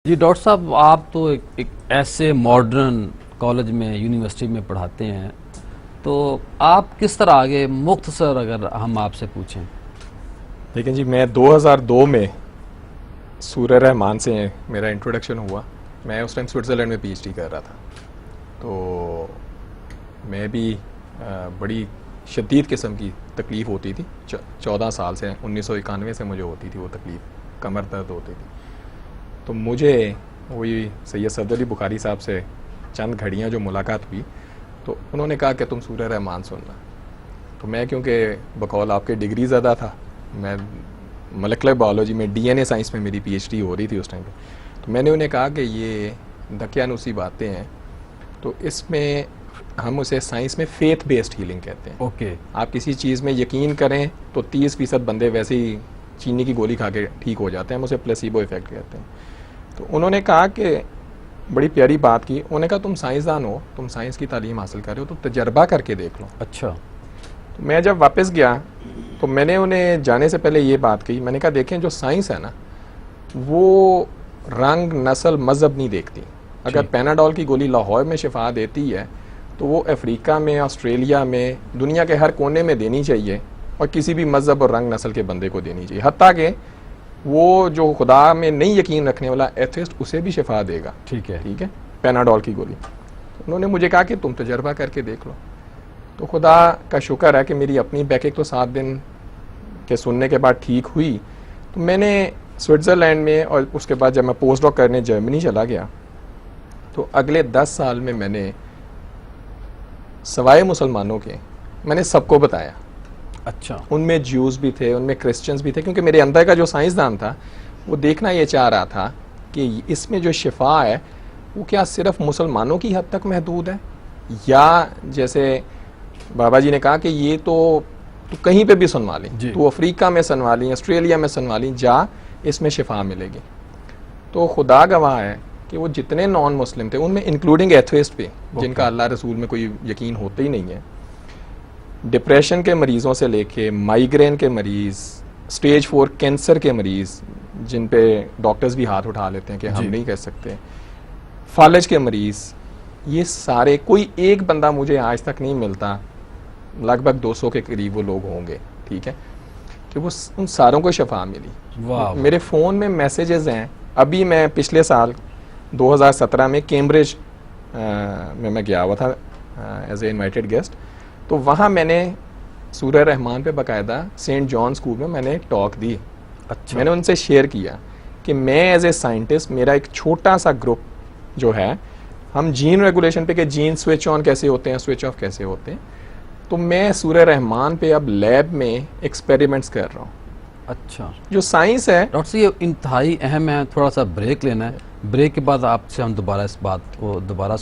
जी doctor साहब, आप तो एक ऐसे मॉडर्न कॉलेज में, यूनिवर्सिटी में पढ़ाते हैं, तो आप किस तरह आगे मुख्तसर अगर हम आपसे पूछें? लेकिन जी मैं 2002 में सूर्य रहमान से मेरा इंट्रोडक्शन हुआ। मैं उस टाइम स्विट्ज़रलैंड में पीएचडी कर रहा था। तो मैं भी बड़ी शदीद किस्म की तकलीफ़ होती थी 14 साल से, 1991 से मुझे होती थी वो तकलीफ़, कमर दर्द होती थी। तो मुझे वही सैयद सफदर अली बुखारी साहब से चंद घड़ियाँ जो मुलाकात हुई, तो उन्होंने कहा कि तुम सूर्य रहमान सुनना। तो मैं क्योंकि बकौल आपके डिग्री ज़्यादा था, मैं मोलेकुलर बायोलॉजी में डीएनए साइंस में मेरी पीएचडी हो रही थी उस टाइम पे, तो मैंने उन्हें कहा कि ये दकियानुसी बातें हैं, तो इसमें हम उसे साइंस में फेथ बेस्ड हीलिंग कहते हैं। ओके। आप किसी चीज़ में यकीन करें तो 30% बंदे वैसे ही चीनी की गोली खा के ठीक हो जाते हैं, हम उसे प्लेसिबो इफेक्ट कहते हैं। तो उन्होंने कहा कि बड़ी प्यारी बात की, उन्होंने कहा तुम साइंसदान हो, तुम साइंस की तालीम हासिल कर रहे हो, तो तजर्बा करके देख लो। अच्छा। तो मैं जब वापस गया तो मैंने उन्हें जाने से पहले ये बात कही, मैंने कहा देखें जो साइंस है ना, वो रंग, नस्ल, मज़हब नहीं देखती। अगर पैनाडोल की गोली लाहौर में शिफा देती है तो वो अफ्रीका में, ऑस्ट्रेलिया में, दुनिया के हर कोने में देनी चाहिए, और किसी भी मज़हब और रंग नस्ल के बंदे को देनी चाहिए। हत्ता कि वो जो खुदा में नहीं यकीन रखने वाला एथिस्ट, उसे भी शिफा देगा। ठीक है। ठीक है, पैनाडोल की गोली। तो उन्होंने मुझे कहा कि तुम तजर्बा करके देख लो। तो खुदा का शुक्र है कि मेरी अपनी बैकिंग तो 7 दिन के सुनने के बाद ठीक हुई। तो मैंने स्विट्ज़रलैंड में, और उसके बाद जब मैं पोस्ट डॉक करने जर्मनी चला गया, तो अगले 10 साल में मैंने सवाए मुसलमानों के, मैंने सबको बताया। अच्छा। उनमें ज्यूज़ भी थे, उनमें क्रिश्चियंस भी थे, क्योंकि मेरे अंदर का जो साइंसदान था वो देखना ये चाह रहा था कि इसमें जो शिफा है वो क्या सिर्फ मुसलमानों की हद तक महदूद है, या जैसे बाबा जी ने कहा कि ये तो कहीं पे भी सुनवा ली, तो अफ्रीका में सुनवा ली, ऑस्ट्रेलिया में सुनवा ली, जा इसमें शिफा मिलेगी। तो खुदा गवाह है कि वो जितने नॉन मुस्लिम थे, उनमें इंक्लूडिंग एथेइस्ट भी, जिनका अल्लाह रसूल में कोई यकीन होता ही नहीं है, डिप्रेशन के मरीज़ों से लेके माइग्रेन के मरीज़, स्टेज 4 कैंसर के मरीज़, जिन पे डॉक्टर्स भी हाथ उठा लेते हैं कि हम नहीं कर सकते, फालज के मरीज़, ये सारे, कोई एक बंदा मुझे आज तक नहीं मिलता, लगभग 200 के करीब वो लोग होंगे, ठीक है, कि वो उन सारों को शफा मिली। वाह। मेरे फ़ोन में मैसेजेस हैं। अभी मैं पिछले साल 2017 में कैम्ब्रिज में मैं गया हुआ था एज ए इन्वाइटेड गेस्ट, तो वहाँ मैंने सूर्य रहमान पे बाकायदा सेंट जॉन स्कूल में मैंने टॉक दी। अच्छा। मैंने उनसे शेयर किया कि मैं एज ए साइंटिस्ट, मेरा एक छोटा सा ग्रुप जो है, हम जीन रेगुलेशन पे, कि जीन स्विच ऑन कैसे होते हैं, स्विच ऑफ कैसे होते हैं, तो मैं सूर्य रहमान पे अब लैब में एक्सपेरिमेंट्स कर रहा हूँ। अच्छा। जो साइंस है डॉक्टर साहब, ये इंतहाई अहम है। थोड़ा सा ब्रेक लेना है, ब्रेक के बाद आपसे हम दोबारा इस बात को दोबारा